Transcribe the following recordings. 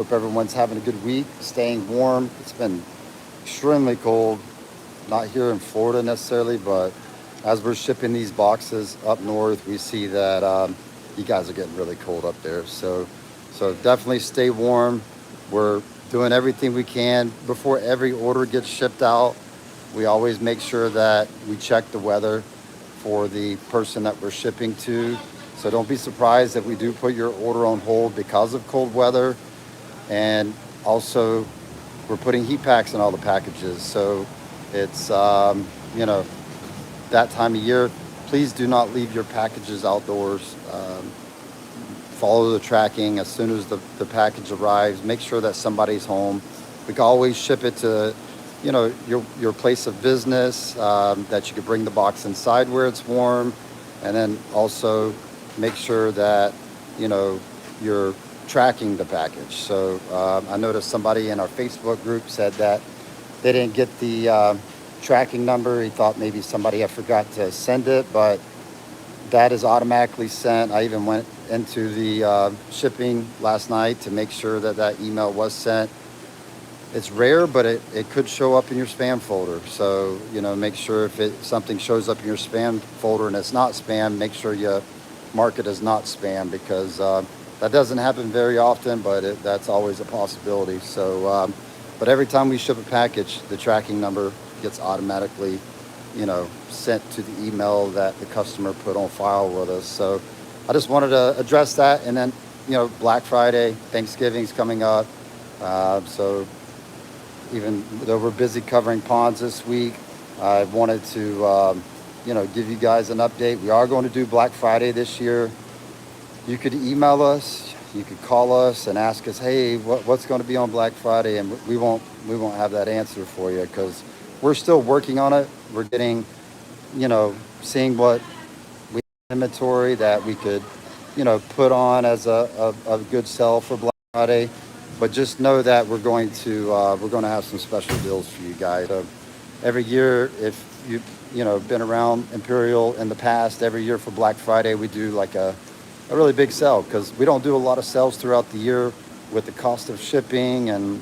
Hope everyone's having a good week, staying warm. It's been extremely cold, not here in Florida necessarily, but as we're shipping these boxes up north, we see that you guys are getting really cold up there. So definitely stay warm. We're doing everything we can before every order gets shipped out. We always make sure that we check the weather for the person that we're shipping to. So don't be surprised if we do put your order on hold because of cold weather. And also, we're putting heat packs in all the packages. So it's, that time of year. Please do not leave your packages outdoors. Follow the tracking as soon as the package arrives. Make sure that somebody's home. We can always ship it to, your place of business, that you could bring the box inside where it's warm. And then also make sure that, you're tracking the package. So I noticed somebody in our Facebook group said that they didn't get the tracking number. He thought maybe somebody had forgot to send it, but that is automatically sent. I even went into the shipping last night to make sure that that email was sent. It's rare, but it could show up in your spam folder. So, make sure if something shows up in your spam folder and it's not spam, make sure you mark it as not spam, because that doesn't happen very often, but that's always a possibility. So, but every time we ship a package, the tracking number gets automatically, sent to the email that the customer put on file with us. So I just wanted to address that. And then, Black Friday, Thanksgiving's coming up. So even though we're busy covering ponds this week, I wanted to, give you guys an update. We are going to do Black Friday this year. You could email us, you could call us and ask us, hey, what's going to be on Black Friday? And we won't have that answer for you, because we're still working on it. We're getting, seeing what we inventory that we could, put on as a good sell for Black Friday. But just know that we're going to have some special deals for you guys. So every year, if you've been around Imperial in the past, every year for Black Friday we do like a really big sale, because we don't do a lot of sales throughout the year. With the cost of shipping and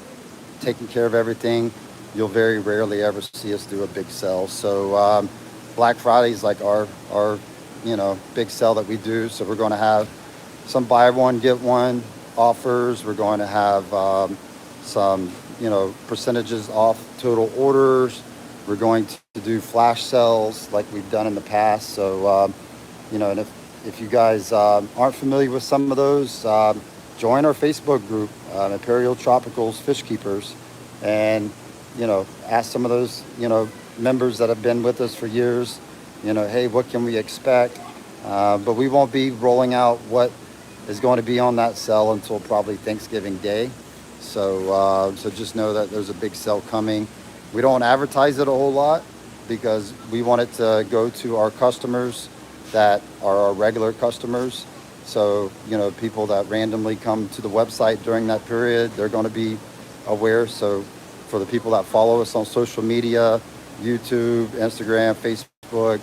taking care of everything, you'll very rarely ever see us do a big sale. So Black Friday is like our big sale that we do. So we're going to have some buy one get one offers. We're going to have some percentages off total orders. We're going to do flash sales like we've done in the past. So and if you guys aren't familiar with some of those, join our Facebook group, Imperial Tropicals Fish Keepers, and ask some of those members that have been with us for years, hey, what can we expect? But we won't be rolling out what is going to be on that sale until probably Thanksgiving Day. So just know that there's a big sale coming. We don't advertise it a whole lot because we want it to go to our customers that are our regular customers. So, people that randomly come to the website during that period, they're going to be aware. So for the people that follow us on social media, YouTube, Instagram, Facebook,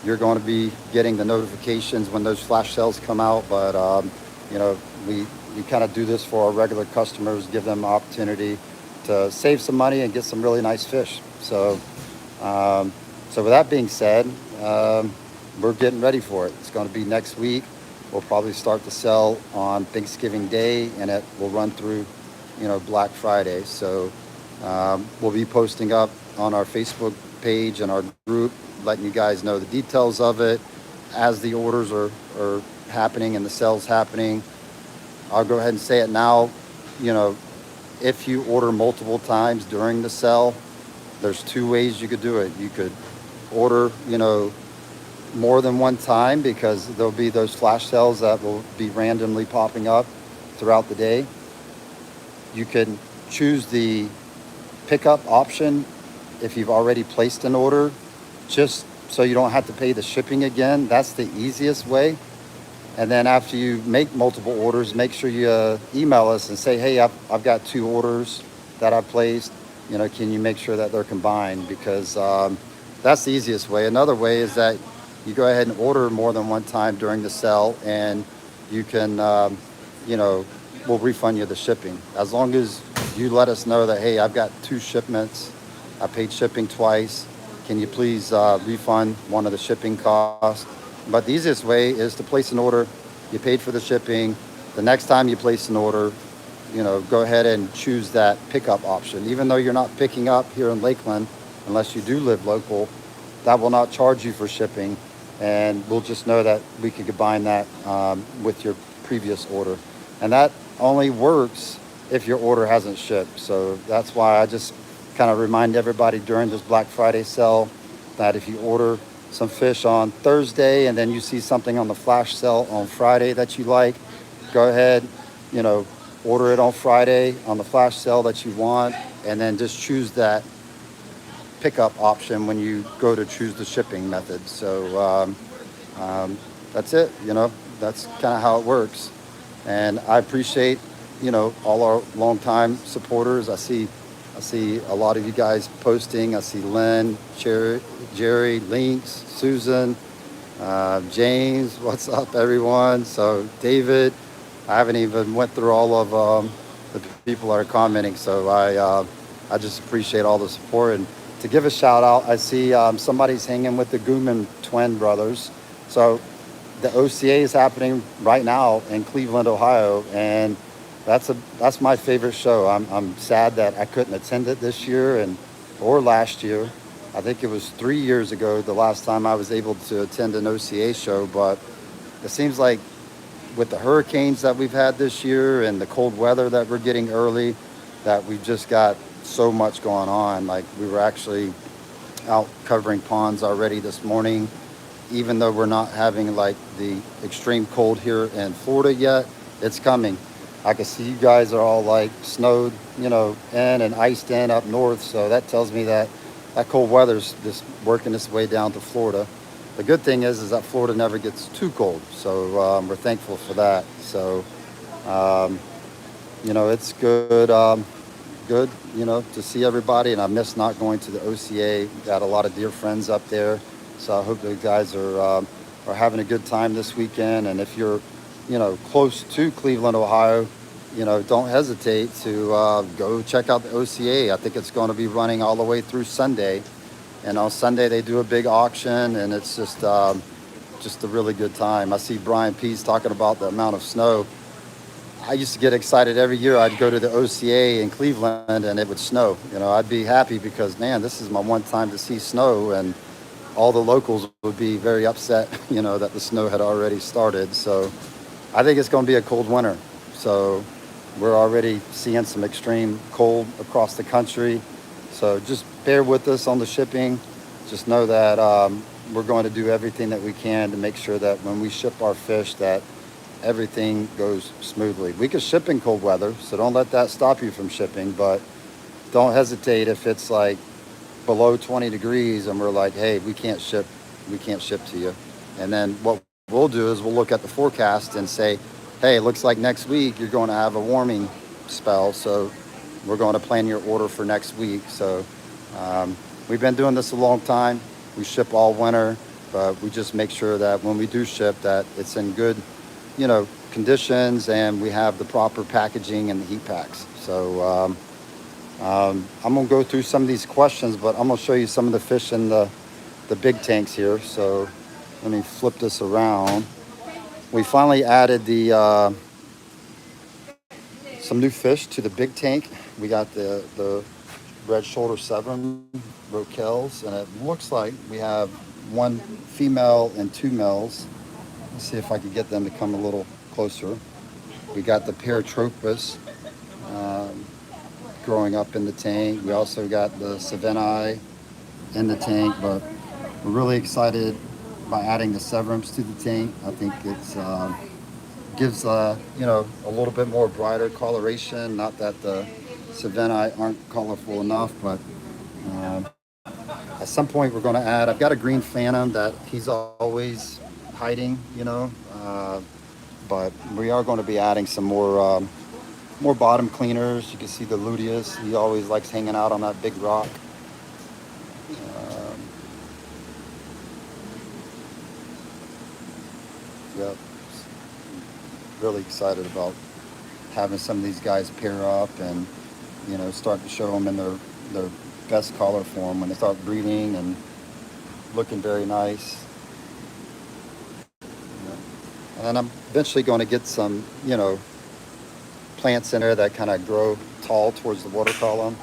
you're going to be getting the notifications when those flash sales come out. But, we kind of do this for our regular customers, give them an opportunity to save some money and get some really nice fish. So with that being said, we're getting ready for it. It's going to be next week. We'll probably start to sell on Thanksgiving Day, and it will run through, Black Friday. So we'll be posting up on our Facebook page and our group, letting you guys know the details of it as the orders are happening and the sales happening. I'll go ahead and say it now. If you order multiple times during the sale, there's two ways you could do it. You could order, more than one time, because there'll be those flash sales that will be randomly popping up throughout the day. You can choose the pickup option if you've already placed an order, just so you don't have to pay the shipping again. That's the easiest way. And then after you make multiple orders, make sure you email us and say, hey, I've got 2 orders that I placed. Can you make sure that they're combined? Because that's the easiest way. Another way is that you go ahead and order more than one time during the sale, and you can, we'll refund you the shipping. As long as you let us know that, hey, I've got 2 shipments, I paid shipping twice. Can you please refund one of the shipping costs? But the easiest way is to place an order. You paid for the shipping. The next time you place an order, go ahead and choose that pickup option. Even though you're not picking up here in Lakeland, unless you do live local, that will not charge you for shipping. And we'll just know that we could combine that with your previous order. And that only works if your order hasn't shipped. So that's why I just kind of remind everybody during this Black Friday sale that if you order some fish on Thursday and then you see something on the flash sale on Friday that you like, go ahead, order it on Friday on the flash sale that you want, and then just choose that pickup option when you go to choose the shipping method. So that's it. That's kind of how it works. And I appreciate, all our longtime supporters. I see a lot of you guys posting. I see Lynn, Jerry, Links, Susan, James. What's up, everyone? So David, I haven't even went through all of the people that are commenting. So I just appreciate all the support. And to give a shout out, I see somebody's hanging with the Gooman twin brothers. So the OCA is happening right now in Cleveland, Ohio, and that's my favorite show. I'm sad that I couldn't attend it this year or last year. I think it was 3 years ago the last time I was able to attend an OCA show. But it seems like with the hurricanes that we've had this year and the cold weather that we're getting early, that we've just got so much going on. Like, we were actually out covering ponds already this morning, even though we're not having like the extreme cold here in Florida yet. It's coming. I can see you guys are all like snowed, in and iced in up north. So that tells me that cold weather's just working its way down to Florida. The good thing is that Florida never gets too cold. So we're thankful for that. So, it's good, to see everybody. And I miss not going to the OCA. Got a lot of dear friends up there. So I hope the guys are having a good time this weekend. And if you're, close to Cleveland, Ohio, don't hesitate to go check out the OCA. I think it's going to be running all the way through Sunday. And on Sunday, they do a big auction, and it's just a really good time. I see Brian Pease talking about the amount of snow. I used to get excited every year. I'd go to the OCA in Cleveland, and it would snow. I'd be happy because, man, this is my one time to see snow, and all the locals would be very upset, that the snow had already started. So I think it's going to be a cold winter. So we're already seeing some extreme cold across the country. So just bear with us on the shipping. Just know that we're going to do everything that we can to make sure that when we ship our fish, that everything goes smoothly. We can ship in cold weather, so don't let that stop you from shipping. But don't hesitate if it's like below 20 degrees and we're like, hey, we can't ship to you. And then what we'll do is we'll look at the forecast and say, hey, it looks like next week you're going to have a warming spell, so we're going to plan your order for next week. So we've been doing this a long time. We ship all winter, but we just make sure that when we do ship that it's in good, conditions, and we have the proper packaging and the heat packs. So I'm going to go through some of these questions, but I'm going to show you some of the fish in the big tanks here. So let me flip this around. We finally added some new fish to the big tank. We got the red shoulder severn roquels, and it looks like we have 1 female and 2 males. Let's see if I can get them to come a little closer. We got the Paratropus growing up in the tank. We also got the Savennae in the tank, but we're really excited by adding the Severums to the tank. I think it's gives a little bit more brighter coloration. Not that the Savennae aren't colorful enough, but at some point we're going to add. I've got a green phantom that he's always hiding, but we are going to be adding some more bottom cleaners. You can see the luteus. He always likes hanging out on that big rock. Yep. Really excited about having some of these guys pair up and, start to show them in their best color form when they start breeding and looking very nice. And then I'm eventually going to get some, plants in there that kind of grow tall towards the water column.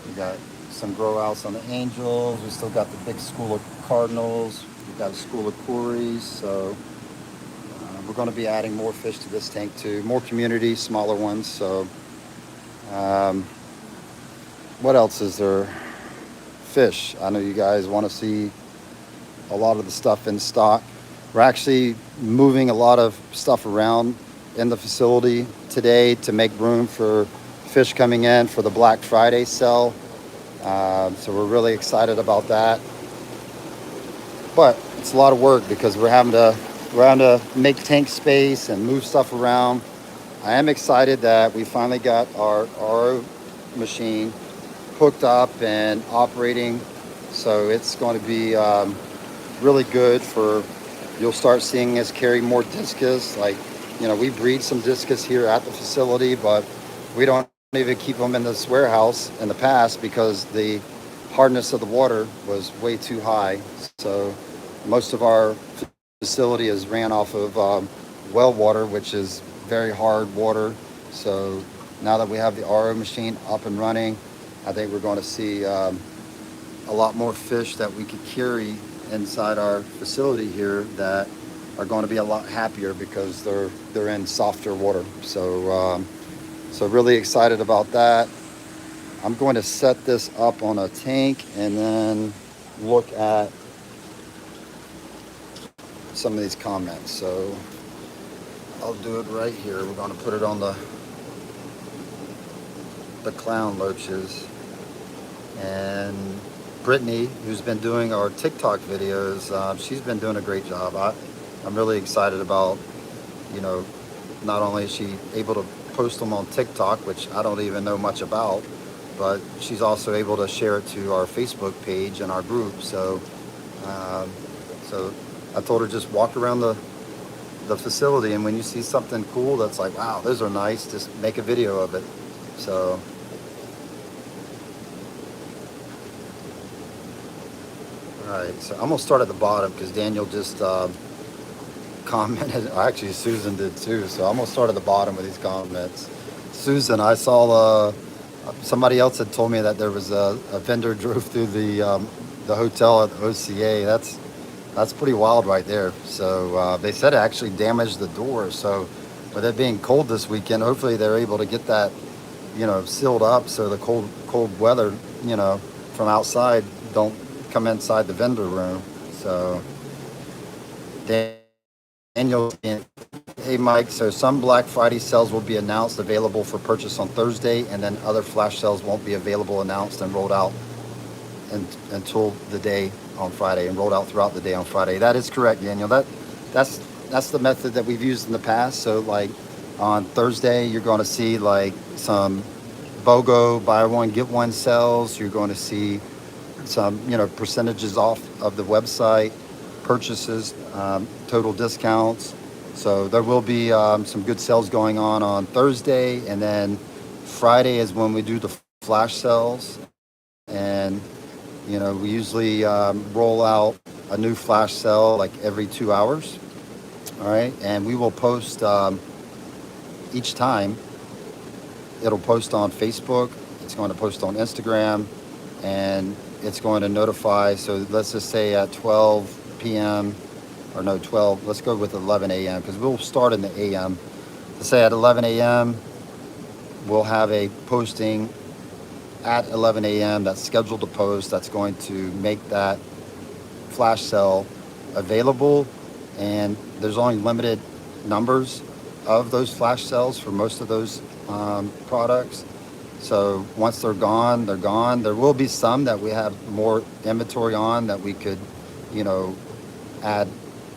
We got some grow outs on the angels. We still got the big school of cardinals. We got a school of cories. So we're going to be adding more fish to this tank too. More community, smaller ones. So what else is there? Fish. I know you guys want to see a lot of the stuff in stock. We're actually moving a lot of stuff around in the facility today to make room for fish coming in for the Black Friday sale. So we're really excited about that. But it's a lot of work because we're having to make tank space and move stuff around. I am excited that we finally got our RO machine hooked up and operating. So it's going to be really good for, you'll start seeing us carry more discus. Like, we breed some discus here at the facility, but we don't even keep them in this warehouse in the past because the hardness of the water was way too high. So most of our facility is ran off of well water, which is very hard water. So now that we have the RO machine up and running, I think we're going to see a lot more fish that we could carry inside our facility here that are going to be a lot happier because they're in softer water. So really excited about that. I'm going to set this up on a tank and then look at some of these comments. So I'll do it right here. We're going to put it on the clown loaches. And Brittany, who's been doing our TikTok videos, she's been doing a great job. I'm really excited about, not only is she able to post them on TikTok, which I don't even know much about, but she's also able to share it to our Facebook page and our group. So I told her just walk around the facility, and when you see something cool that's like, wow, those are nice, just make a video of it. So all right, so I'm gonna start at the bottom because Daniel just commented. Actually, Susan did too. So I'm gonna start at the bottom with these comments. Susan, I saw somebody else had told me that there was a vendor drove through the hotel at the OCA. That's pretty wild right there. So they said it actually damaged the door. So with it being cold this weekend, hopefully they're able to get that, sealed up so the cold weather, from outside don't come inside the vendor room. So Daniel, hey Mike, so some Black Friday sales will be announced available for purchase on Thursday, and then other flash sales won't be available, announced and rolled out until the day on Friday, and rolled out throughout the day on Friday. That is correct, Daniel. That's the method that we've used in the past. So like on Thursday, you're going to see like some BOGO, buy one get one sales. You're going to see some percentages off of the website, purchases, total discounts. So there will be some good sales going on Thursday, and then Friday is when we do the flash sales. And we usually roll out a new flash sale like every 2 hours. All right, and we will post each time. It'll post on Facebook, it's going to post on Instagram, and it's going to notify. So let's just say at 12 p.m. or no, 12, let's go with 11 a.m. because we'll start in the a.m. Let's say at 11 a.m. we'll have a posting at 11 a.m. that's scheduled to post, that's going to make that flash sale available. And there's only limited numbers of those flash sales for most of those products. So once they're gone, they're gone. There will be some that we have more inventory on that we could, add,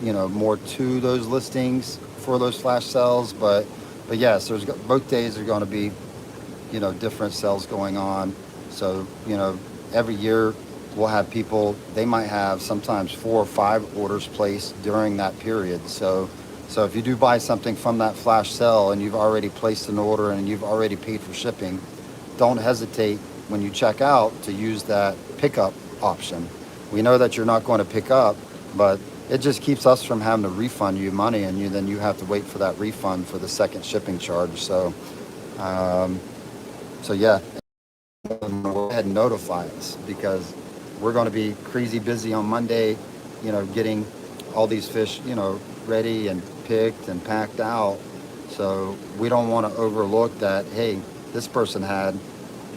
more to those listings for those flash sales. But yes, there's both days are going to be, different sales going on. So, every year we'll have people, they might have sometimes 4 or 5 orders placed during that period. So So if you do buy something from that flash sale and you've already placed an order and you've already paid for shipping, don't hesitate when you check out to use that pickup option. We know that you're not going to pick up, but it just keeps us from having to refund you money, and then you have to wait for that refund for the second shipping charge. Um, so yeah, go ahead and notify us, because we're going to be crazy busy on Monday, getting all these fish, ready and picked and packed out. So we don't want to overlook that, hey, this person had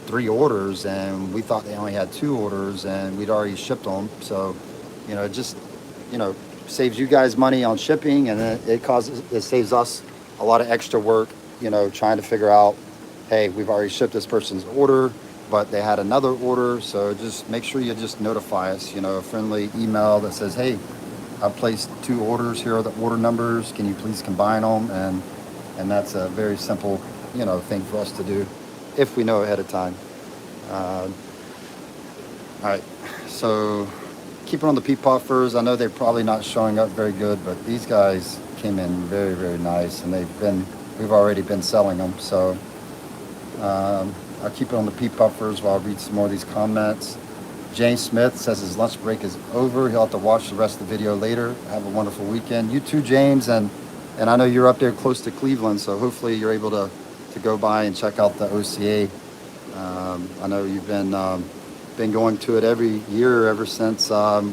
3 orders and we thought they only had 2 orders and we'd already shipped them. So, it just, saves you guys money on shipping, and it saves us a lot of extra work, trying to figure out, hey, we've already shipped this person's order, but they had another order. So just make sure you just notify us, a friendly email that says, hey, I've placed 2 orders. Here are the order numbers. Can you please combine them? And that's a very simple, thing for us to do if we know ahead of time. All right, so keep it on the peat puffers. I know they're probably not showing up very good, but these guys came in very, very nice, and we've already been selling them. So I'll keep it on the peat puffers while I read some more of these comments. James Smith says his lunch break is over. He'll have to watch the rest of the video later. Have a wonderful weekend. You too, James, and I know you're up there close to Cleveland, so hopefully you're able to go by and check out the OCA. I know you've been going to it every year ever since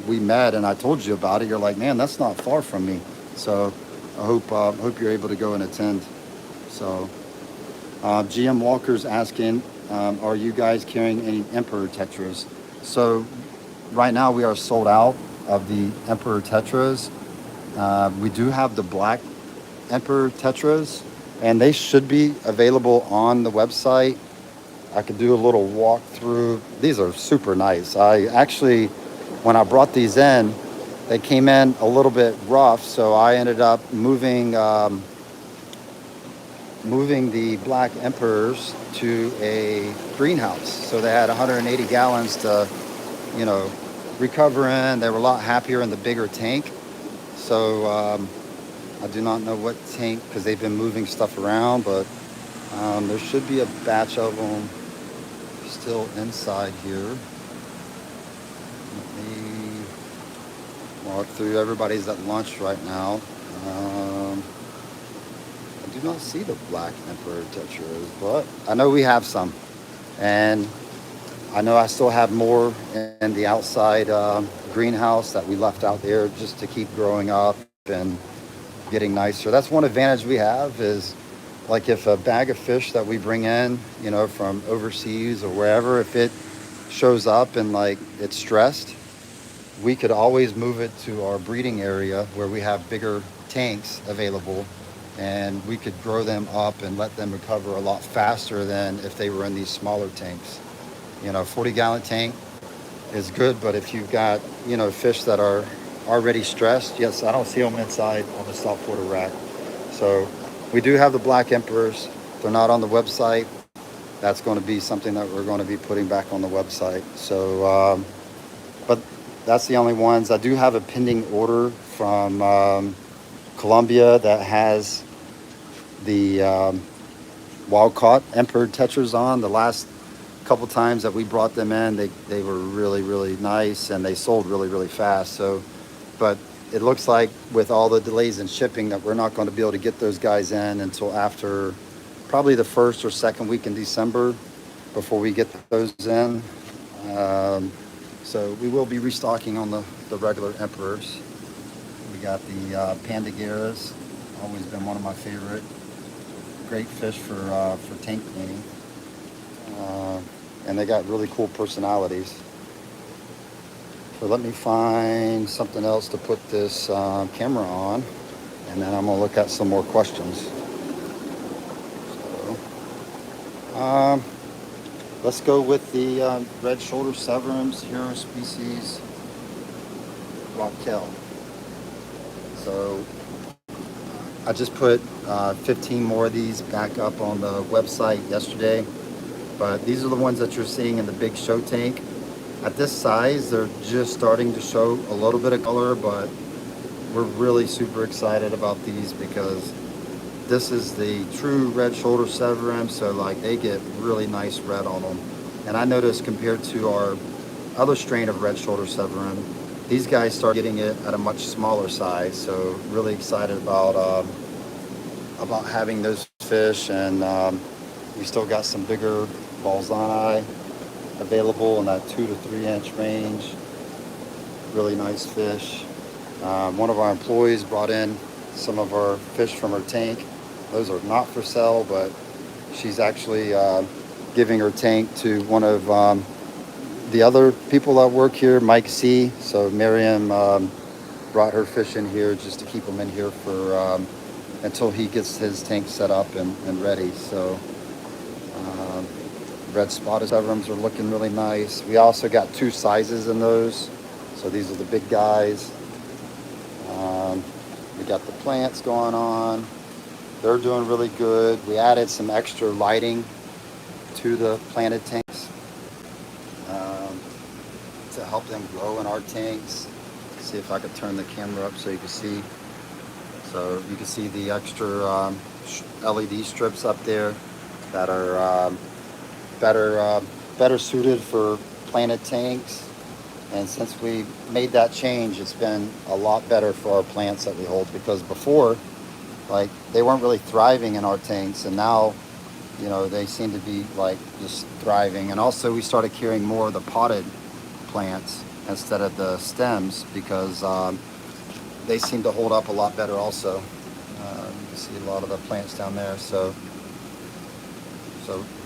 we met, and I told you about it. You're like, man, that's not far from me. So I hope you're able to go and attend. So GM Walker's asking, are you guys carrying any Emperor Tetras? So right now we are sold out of the Emperor Tetras. We do have the black Emperor Tetras, and they should be available on the website. I could do a little walkthrough. These are super nice. I actually, when I brought these in, they came in a little bit rough, so I ended up moving the black Emperors to a greenhouse. So they had 180 gallons to, recover in. They were a lot happier in the bigger tank. So I do not know what tank, because they've been moving stuff around, but there should be a batch of them still inside here. Let me walk through. Everybody's at lunch right now. I do not see the black Emperor Tetras, but I know we have some. And I know I still have more in the outside greenhouse that we left out there just to keep growing up and getting nicer. That's one advantage we have, is like if a bag of fish that we bring in, from overseas or wherever, if it shows up and like it's stressed, we could always move it to our breeding area where we have bigger tanks available, and we could grow them up and let them recover a lot faster than if they were in these smaller tanks. 40-gallon tank is good, but if you've got, fish that are already stressed, yes, I don't see them inside on the saltwater rack. So we do have the black Emperors. They're not on the website. That's going to be something that we're going to be putting back on the website. So, but that's the only ones. I do have a pending order from Colombia that has the wild-caught Emperor Tetras on. The last couple times that we brought them in, they were really, really nice, and they sold really, really fast. So, but it looks like with all the delays in shipping that we're not going to be able to get those guys in until after probably the first or second week in December before we get those in. So we will be restocking on the regular Emperors. We got the Pandagaras, always been one of my favorite. Great fish for tank cleaning. And they got really cool personalities. So let me find something else to put this camera on, and then I'm gonna look at some more questions. So, let's go with the red shoulder Severums, hero species, Rockel. So I just put 15 more of these back up on the website yesterday, but these are the ones that you're seeing in the big show tank. At this size, they're just starting to show a little bit of color, but we're really super excited about these because this is the true red shoulder Severin, so like they get really nice red on them. And I noticed compared to our other strain of red shoulder Severin, these guys start getting it at a much smaller size. So really excited about having those fish, and we still got some bigger balzani available in that 2 to 3 inch range. Really nice fish. One of our employees brought in some of our fish from her tank. Those are not for sale, but she's actually giving her tank to one of the other people that work here, Mike C. So Miriam brought her fish in here just to keep them in here for until he gets his tank set up and ready. So red spotted Severums are looking really nice. We also got 2 sizes in those. So these are the big guys. We got the plants going on. They're doing really good. We added some extra lighting to the planted tanks to help them grow in our tanks. See if I could turn the camera up so you can see. So you can see the extra LED strips up there that are better suited for planted tanks. And since we made that change, it's been a lot better for our plants that we hold, because before, like, they weren't really thriving in our tanks, and now, you know, they seem to be like just thriving. And also we started carrying more of the potted plants instead of the stems because they seem to hold up a lot better also. You can see a lot of the plants down there. So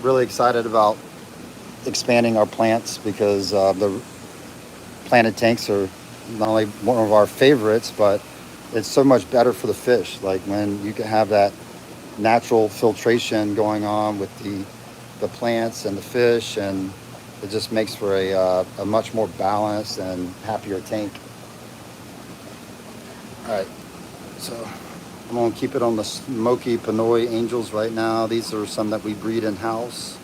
really excited about expanding our plants because the planted tanks are not only one of our favorites, but it's so much better for the fish. Like when you can have that natural filtration going on with the plants and the fish, and it just makes for a much more balanced and happier tank. All right, so I'm gonna keep it on the smoky Pinoy Angels right now. These are some that we breed in-house.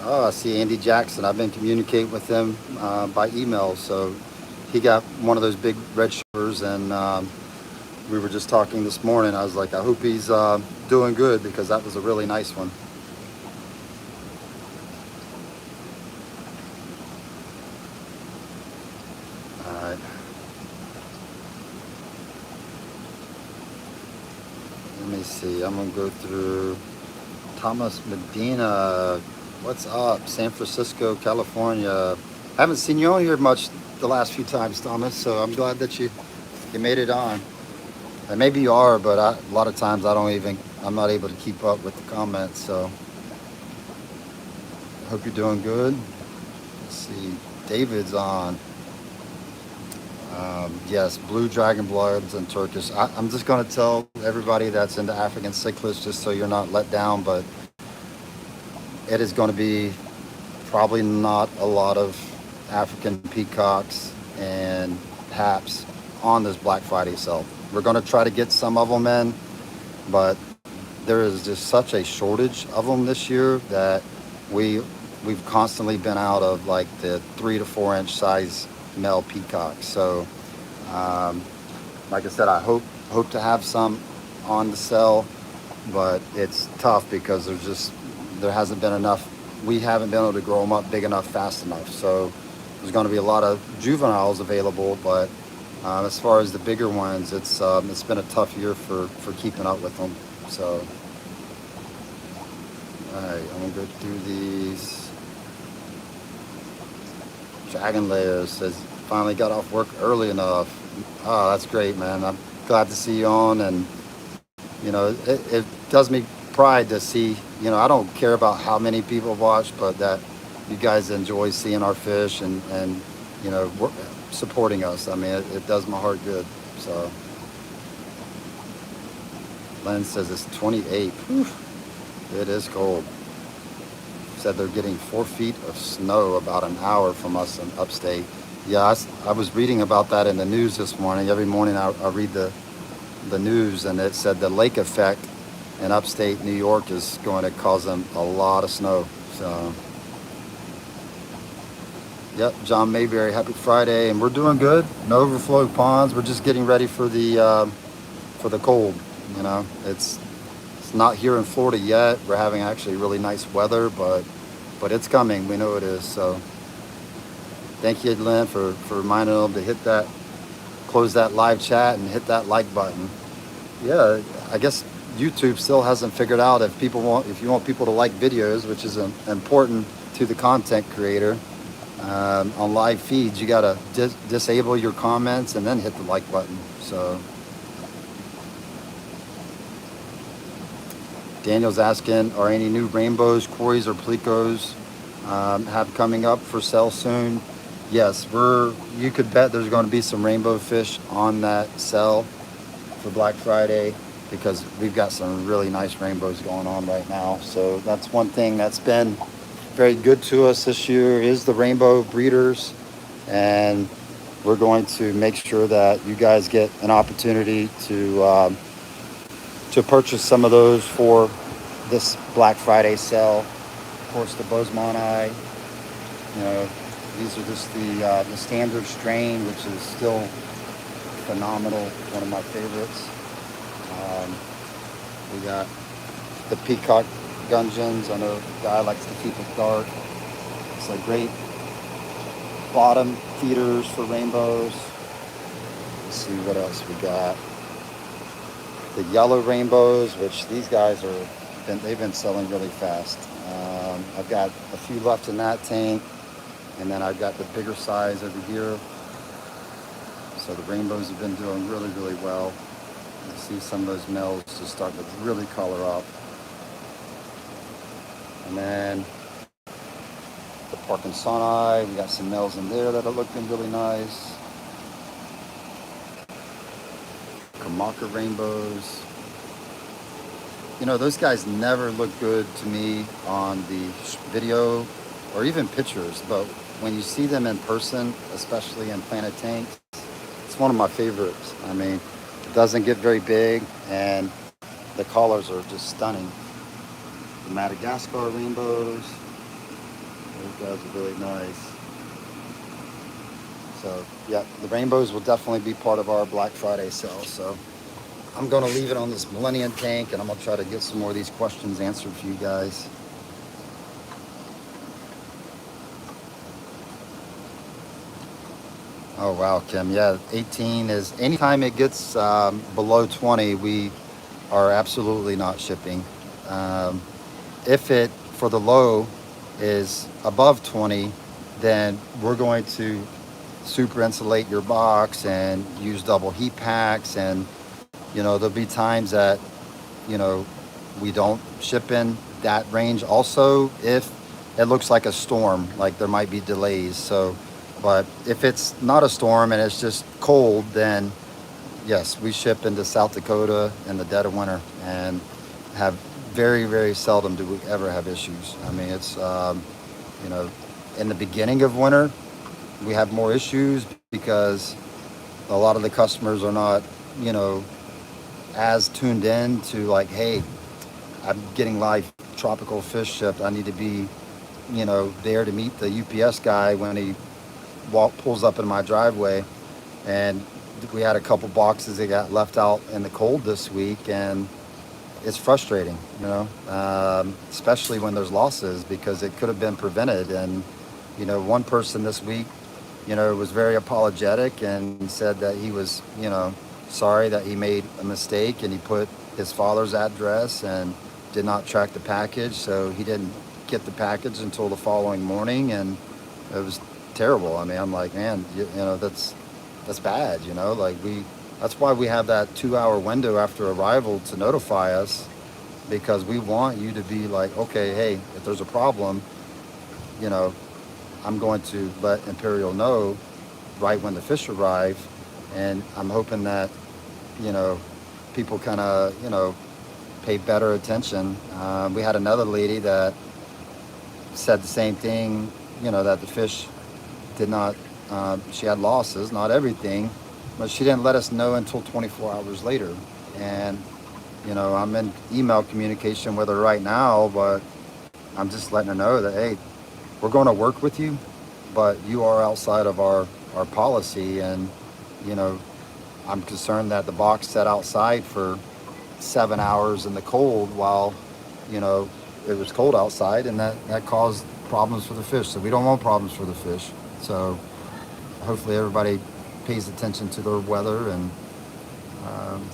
Oh, I see Andy Jackson. I've been communicating with him by email. So he got one of those big red shoulders, and we were just talking this morning. I was like, I hope he's doing good, because that was a really nice one. All right. Let me see. I'm going to go through Thomas Medina. What's up? San Francisco, California. Haven't seen you on here much the last few times, Thomas, so I'm glad that you made it on. And maybe you are, but a lot of times I'm not able to keep up with the comments, so I hope you're doing good. Let's see. David's on. Yes, blue dragon bloods and Turkish. I'm just going to tell everybody that's into African cichlids, just so you're not let down, but it is going to be probably not a lot of African peacocks and haps on this Black Friday sale. We're going to try to get some of them in, but there is just such a shortage of them this year that we've constantly been out of like the 3 to 4 inch size male peacocks. So like I said, I hope to have some on the sale, but it's tough because there hasn't been enough. We haven't been able to grow them up big enough fast enough. So there's going to be a lot of juveniles available, but as far as the bigger ones, it's been a tough year for keeping up with them. So all right, I'm gonna go through these. Dragon Layers says finally got off work early enough. Oh, that's great, man. I'm glad to see you on, and you know, it does me pride to see, you know, I don't care about how many people watch, but that you guys enjoy seeing our fish and you know, supporting us. I mean, it does my heart good. So Len says it's 28. Whew. It is cold. Said they're getting 4 feet of snow about an hour from us in upstate. Yeah, I was reading about that in the news this morning. Every morning I read the news, and it said the lake effect in upstate New York is going to cause them a lot of snow. So Yep, John Mayberry, happy Friday, and we're doing good. No overflow ponds. We're just getting ready for the cold. You know, it's not here in Florida yet. We're having actually really nice weather, but it's coming. We know it is. So thank you, Lynn, for reminding them to hit that, close that live chat, and hit that like button. Yeah, I guess YouTube still hasn't figured out if you want people to like videos, which is important to the content creator. On live feeds, you gotta disable your comments and then hit the like button. So Daniel's asking, are any new rainbows, quarries, or plecos have coming up for sale soon? Yes, you could bet there's going to be some rainbow fish on that sale for Black Friday because we've got some really nice rainbows going on right now. So that's one thing that's been very good to us this year is the rainbow breeders, and we're going to make sure that you guys get an opportunity to purchase some of those for this Black Friday sale. Of course, the Bozeman eye, you know, these are just the standard strain, which is still phenomenal, one of my favorites. We got the peacock gudgeons. I know the guy likes to keep it dark. It's a great bottom feeders for rainbows. Let's see what else we got. The yellow rainbows, which these guys they've been selling really fast. I've got a few left in that tank, and then I've got the bigger size over here. So the rainbows have been doing really, really well. You see some of those males just starting to really color up. And then the Parkinsoni, we got some males in there that are looking really nice. Kamaka rainbows. You know, those guys never look good to me on the video or even pictures, but when you see them in person, especially in planted tanks, it's one of my favorites. I mean, it doesn't get very big, and the colors are just stunning. The Madagascar rainbows, those guys are really nice. So yeah, the rainbows will definitely be part of our Black Friday sale. So I'm going to leave it on this Millennium tank, and I'm going to try to get some more of these questions answered for you guys. Oh, wow, Kim. Yeah, 18 is anytime it gets below 20, we are absolutely not shipping. Um, if it, for the low, is above 20, then we're going to super insulate your box and use double heat packs. And, you know, there'll be times that, you know, we don't ship in that range also if it looks like a storm, like there might be delays. So, but if it's not a storm and it's just cold, then yes, we ship into South Dakota in the dead of winter and have very, very seldom do we ever have issues. I mean, it's, you know, in the beginning of winter, we have more issues because a lot of the customers are not, you know, as tuned in to like, hey, I'm getting live tropical fish shipped. I need to be, you know, there to meet the UPS guy when he pulls up in my driveway. And we had a couple boxes that got left out in the cold this week, and it's frustrating, you know, especially when there's losses because it could have been prevented. And, you know, one person this week, you know, was very apologetic and said that he was, you know, sorry that he made a mistake and he put his father's address and did not track the package. So he didn't get the package until the following morning, and it was terrible. I mean, I'm like, man, you know, that's bad, you know, like that's why we have that 2-hour window after arrival to notify us, because we want you to be like, okay, hey, if there's a problem, you know, I'm going to let Imperial know right when the fish arrive. And I'm hoping that, you know, people kind of, you know, pay better attention. We had another lady that said the same thing, you know, that the fish did not, she had losses, not everything, but she didn't let us know until 24 hours later. And, you know, I'm in email communication with her right now, but I'm just letting her know that, hey, we're going to work with you, but you are outside of our policy. And, you know, I'm concerned that the box sat outside for 7 hours in the cold while, you know, it was cold outside, and that caused problems for the fish. So we don't want problems for the fish. So hopefully everybody pays attention to their weather. And um,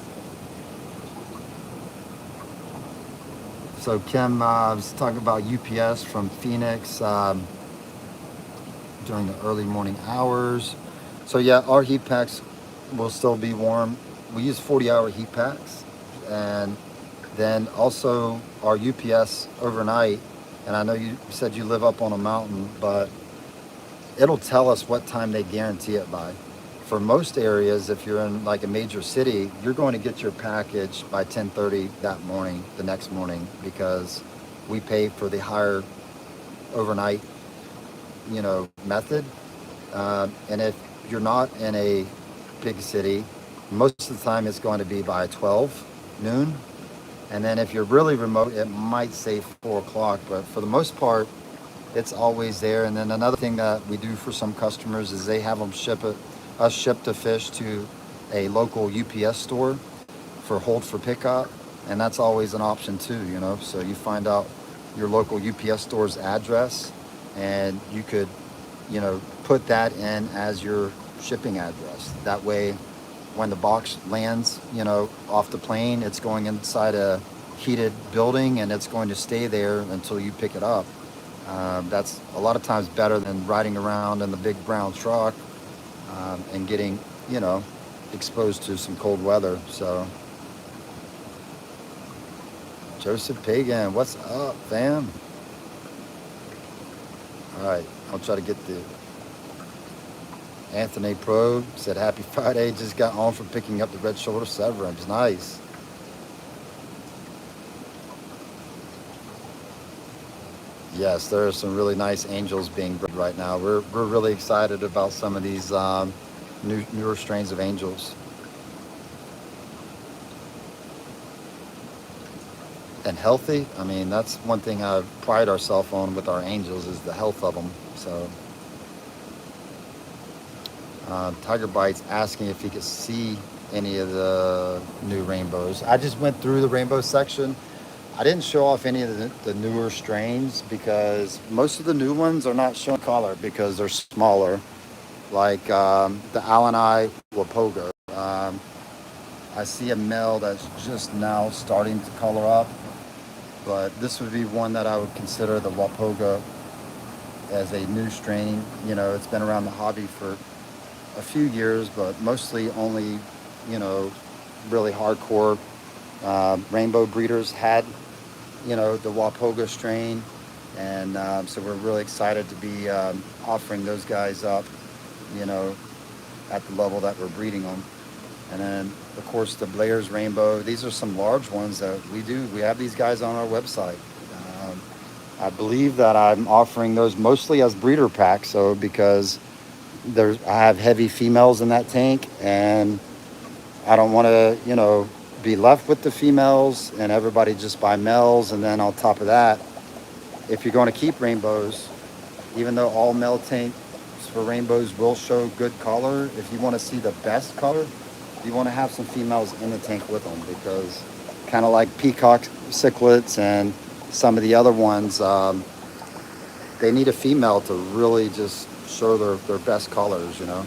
so Kim was talking about UPS from Phoenix during the early morning hours. So yeah, our heat packs will still be warm. We use 40-hour heat packs, and then also our UPS overnight. And I know you said you live up on a mountain, but it'll tell us what time they guarantee it by. For most areas, if you're in like a major city, you're going to get your package by 10:30 that morning, the next morning, because we pay for the higher overnight, you know, method. And if you're not in a big city, most of the time it's going to be by 12 noon. And then if you're really remote, it might say 4 o'clock, but for the most part, it's always there. And then another thing that we do for some customers is they have them ship the fish to a local UPS store for hold for pickup, and that's always an option too. You know, so you find out your local UPS store's address, and you could, you know, put that in as your shipping address. That way, when the box lands, you know, off the plane, it's going inside a heated building, and it's going to stay there until you pick it up. That's a lot of times better than riding around in the big brown truck and getting, you know, exposed to some cold weather. So, Joseph Pagan, what's up, fam? All right, I'll try to get the Anthony Pro said happy Friday. Just got home from picking up the red shoulder severums. Nice. Yes, there are some really nice angels being bred right now. We're really excited about some of these newer strains of angels. And healthy. I mean, that's one thing I pride ourselves on with our angels is the health of them. So, Tiger Bites asking if he could see any of the new rainbows. I just went through the rainbow section. I didn't show off any of the newer strains because most of the new ones are not showing color because they're smaller, like the Alani Wapoga. I see a male that's just now starting to color up, but this would be one that I would consider the Wapoga as a new strain. You know, it's been around the hobby for a few years, but mostly only, you know, really hardcore rainbow breeders had, you know, the Wapoga strain. And so we're really excited to be offering those guys up, you know, at the level that we're breeding them. And then, of course, the Blair's Rainbow. These are some large ones that we do. We have these guys on our website. I believe that I'm offering those mostly as breeder packs. So because I have heavy females in that tank, and I don't want to, you know, be left with the females and everybody just buy males. And then on top of that, if you're going to keep rainbows, even though all male tanks for rainbows will show good color, if you want to see the best color, you want to have some females in the tank with them, because kind of like peacock cichlids and some of the other ones, they need a female to really just show their best colors, you know.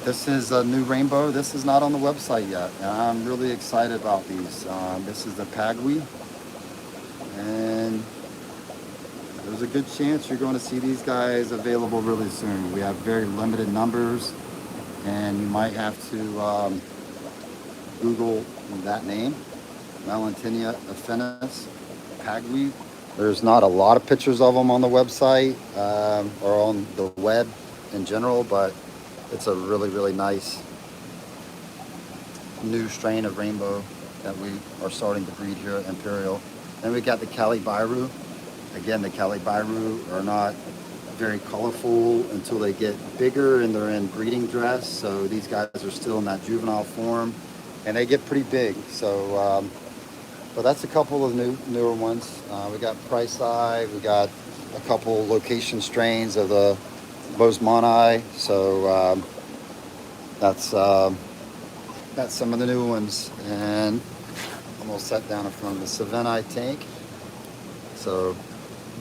This is a new rainbow. This is not on the website yet, and I'm really excited about these. This is the Pagui, and there's a good chance you're going to see these guys available really soon. We have very limited numbers, and you might have to Google that name, Valentina affinis Pagui. There's not a lot of pictures of them on the website or on the web in general, but it's a really, really nice new strain of rainbow that we are starting to breed here at Imperial. Then we got the Cali Bairu. Again, the Cali Bairu are not very colorful until they get bigger and they're in breeding dress. So these guys are still in that juvenile form, and they get pretty big. So, but that's a couple of newer ones. We got Price Eye, we got a couple location strains of the Bosemani. So that's that's some of the new ones. And I'm gonna set down in front of the Savannah tank. So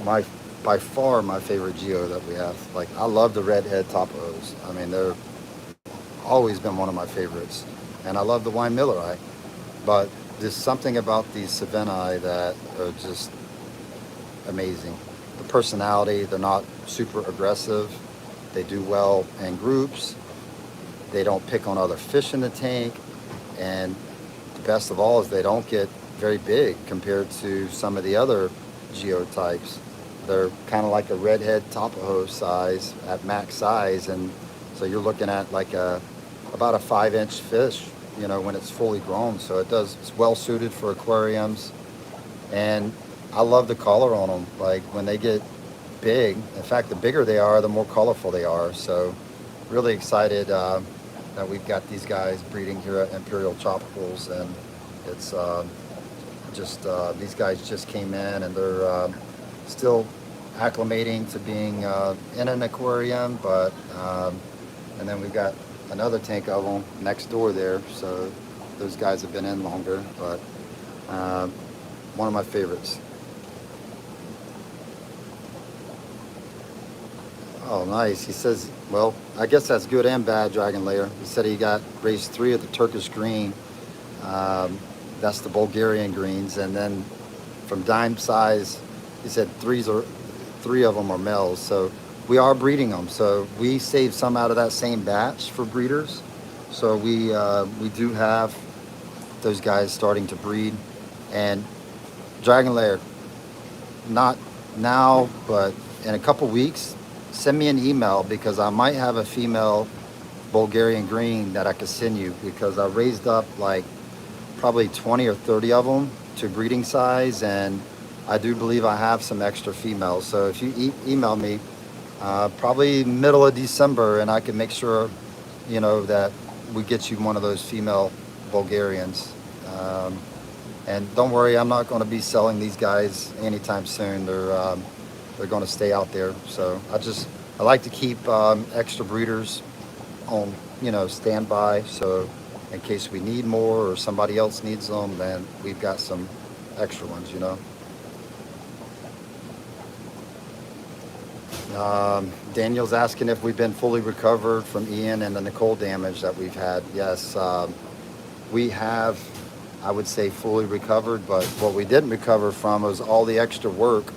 my by far my favorite geo that we have. Like I love the redhead topos. I mean they're always been one of my favorites, and I love the wine milleri. But there's something about these Savannah that are just amazing. The personality, they're not super aggressive. They do well in groups. They don't pick on other fish in the tank. And the best of all is they don't get very big compared to some of the other geotypes. They're kind of like a redhead Tapajo size at max size. And so you're looking at like about a 5-inch fish, you know, when it's fully grown. So it's well suited for aquariums. And I love the color on them. Like when they get big, in fact, the bigger they are, the more colorful they are. So really excited that we've got these guys breeding here at Imperial Tropicals. And it's these guys just came in and they're still acclimating to being in an aquarium. But, and then we've got another tank of them next door there. So those guys have been in longer, but one of my favorites. Oh, nice. He says, well, I guess that's good and bad, Dragon Layer. He said he got raised 3 of the Turkish green. That's the Bulgarian greens. And then from dime size, he said 3 of them are males. So we are breeding them. So we saved some out of that same batch for breeders. So we do have those guys starting to breed. And Dragon Layer, not now, but in a couple weeks, send me an email because I might have a female Bulgarian green that I could send you because I raised up like probably 20 or 30 of them to breeding size, and I do believe I have some extra females. So if you email me probably middle of December, and I can make sure, you know, that we get you one of those female Bulgarians. And don't worry, I'm not going to be selling these guys anytime soon. They're going to stay out there. So I like to keep extra breeders on, you know, standby. So in case we need more or somebody else needs them, then we've got some extra ones, you know. Daniel's asking if we've been fully recovered from Ian and the Nicole damage that we've had. Yes, we have, I would say, fully recovered, but what we didn't recover from was all the extra work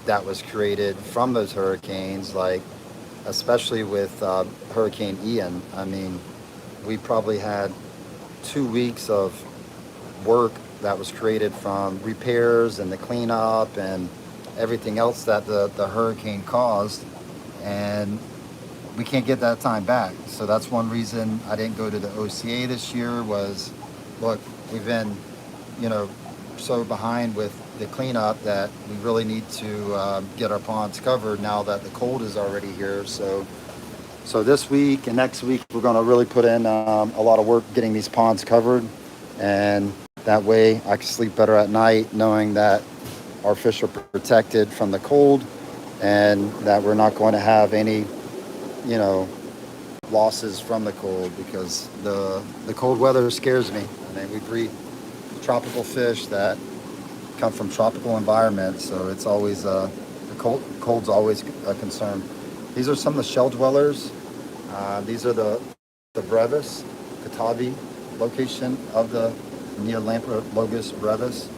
that was created from those hurricanes, like especially with Hurricane Ian. I mean, we probably had 2 weeks of work that was created from repairs and the cleanup and everything else that the hurricane caused, and we can't get that time back. So that's one reason I didn't go to the OCA this year was, look, we've been, you know, so behind with the cleanup that we really need to get our ponds covered now that the cold is already here. So this week and next week, we're going to really put in a lot of work getting these ponds covered. And that way I can sleep better at night knowing that our fish are protected from the cold and that we're not going to have any, you know, losses from the cold, because the cold weather scares me. I mean, we breed tropical fish that come from tropical environments, so it's always the cold's always a concern. These are some of the shell dwellers. These are the brevis, Katavi location of the Neolampologus brevis,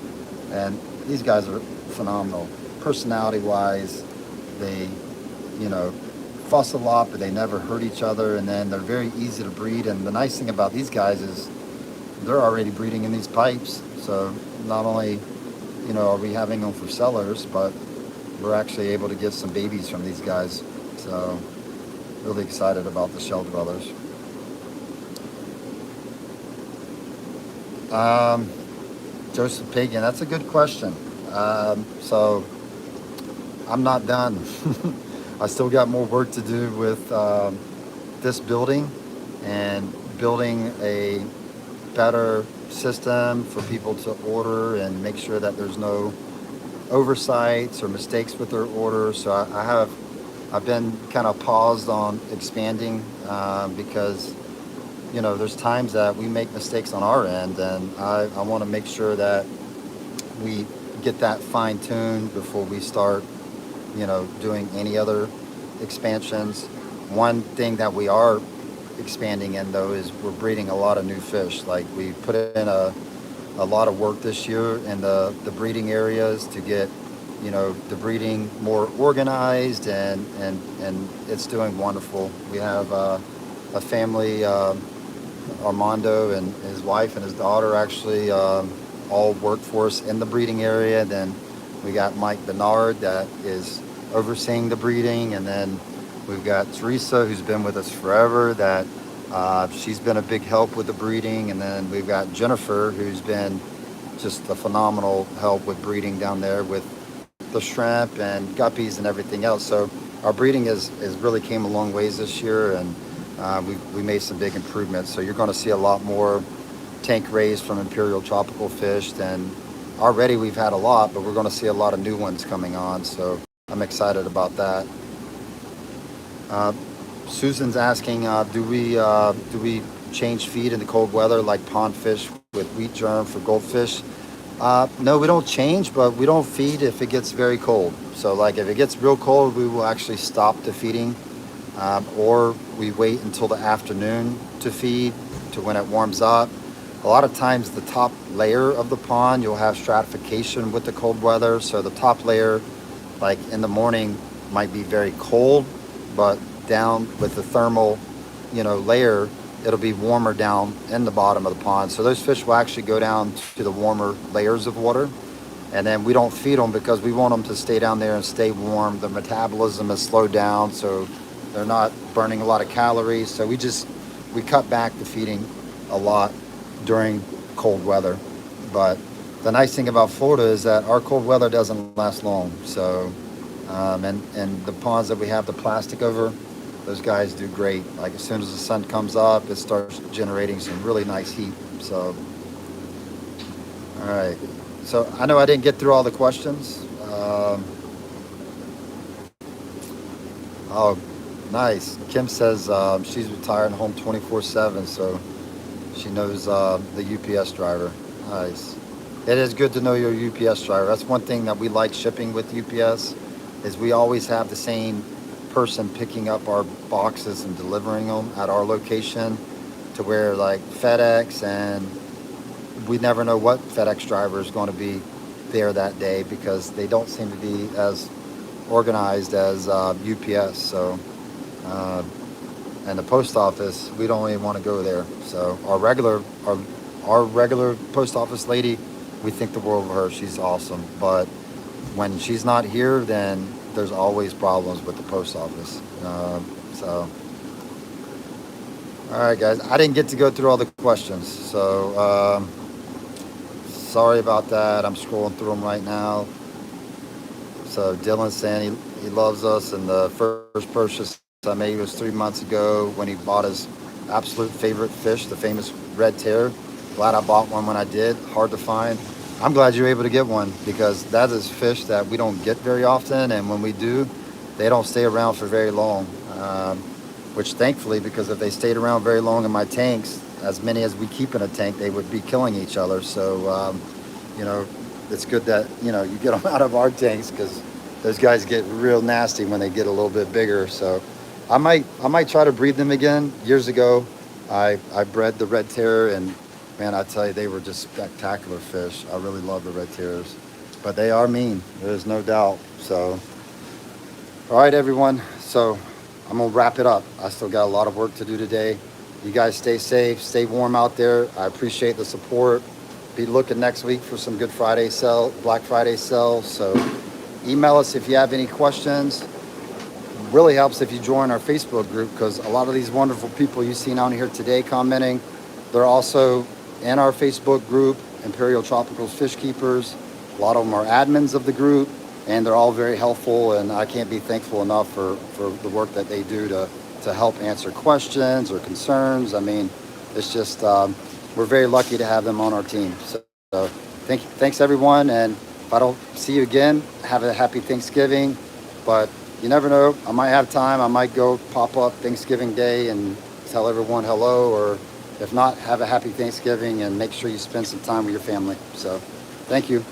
and these guys are phenomenal. Personality-wise, they, you know, fuss a lot, but they never hurt each other, and then they're very easy to breed. And the nice thing about these guys is they're already breeding in these pipes. So not only, you know, are we having them for sellers, but we're actually able to get some babies from these guys. So really excited about the shell dwellers. Joseph Pagan, that's a good question. So I'm not done. I still got more work to do with this building and building a better system for people to order and make sure that there's no oversights or mistakes with their orders. So I've been kind of paused on expanding because there's times that we make mistakes on our end, and I want to make sure that we get that fine tuned before we start, doing any other expansions. One thing that we are expanding in though is we're breeding a lot of new fish. Like we put in a lot of work this year in the breeding areas to get, the breeding more organized, and it's doing wonderful. We have a family, Armando and his wife and his daughter actually all work for us in the breeding area. Then we got Mike Bernard that is overseeing the breeding, and then we've got Teresa who's been with us forever. That she's been a big help with the breeding, and then we've got Jennifer who's been just a phenomenal help with breeding down there with the shrimp and guppies and everything else. So our breeding is really came a long ways this year, and we made some big improvements. So you're going to see a lot more tank raised from Imperial tropical fish than already we've had a lot, but we're going to see a lot of new ones coming on. So I'm excited about that. Susan's asking, do we change feed in the cold weather like pond fish with wheat germ for goldfish? No, we don't change, but we don't feed if it gets very cold. So like if it gets real cold, we will actually stop the feeding, or we wait until the afternoon to feed to when it warms up. A lot of times the top layer of the pond, you'll have stratification with the cold weather. So the top layer, like in the morning, might be very cold, but down with the thermal, layer, it'll be warmer down in the bottom of the pond. So those fish will actually go down to the warmer layers of water. And then we don't feed them because we want them to stay down there and stay warm. The metabolism is slowed down, so they're not burning a lot of calories. So we cut back the feeding a lot during cold weather. But the nice thing about Florida is that our cold weather doesn't last long. So, and the ponds that we have the plastic over, those guys do great. Like as soon as the sun comes up, it starts generating some really nice heat. So, all right. So I know I didn't get through all the questions. Oh, nice. Kim says she's retired and home 24/7, so she knows the UPS driver. Nice. It is good to know your UPS driver. That's one thing that we like shipping with UPS, is we always have the same person picking up our boxes and delivering them at our location, to where like FedEx, and we never know what FedEx driver is going to be there that day because they don't seem to be as organized as UPS. So, and the post office, we don't even want to go there. So our regular post office lady, we think the world of her. She's awesome. But when she's not here, then there's always problems with the post office. So, all right, guys, I didn't get to go through all the questions. So, sorry about that. I'm scrolling through them right now. So Dylan's saying he loves us, and the first purchase I made was 3 months ago when he bought his absolute favorite fish, the famous red tear. Glad I bought one when I did. Hard to find. I'm glad you're able to get one, because that is fish that we don't get very often, and when we do, they don't stay around for very long. Which thankfully, because if they stayed around very long in my tanks, as many as we keep in a tank, they would be killing each other. So, it's good that, you get them out of our tanks, because those guys get real nasty when they get a little bit bigger. So I might try to breed them again. Years ago, I bred the red terror, and man, I tell you, they were just spectacular fish. I really love the red terrors, but they are mean. There's no doubt. So, all right, everyone. So I'm gonna wrap it up. I still got a lot of work to do today. You guys stay safe, stay warm out there. I appreciate the support. Be looking next week for some Good Friday sale, Black Friday sale. So email us if you have any questions. Really helps if you join our Facebook group, because a lot of these wonderful people you've seen on here today commenting, they're also in our Facebook group, Imperial Tropicals Fish Keepers. A lot of them are admins of the group, and they're all very helpful, and I can't be thankful enough for the work that they do to help answer questions or concerns. I mean, it's just, we're very lucky to have them on our team. So thanks everyone, and If I don't see you again, have a happy Thanksgiving. But you never know. I might have time. I might go pop up Thanksgiving Day and tell everyone hello. Or if not, have a happy Thanksgiving and make sure you spend some time with your family. So thank you.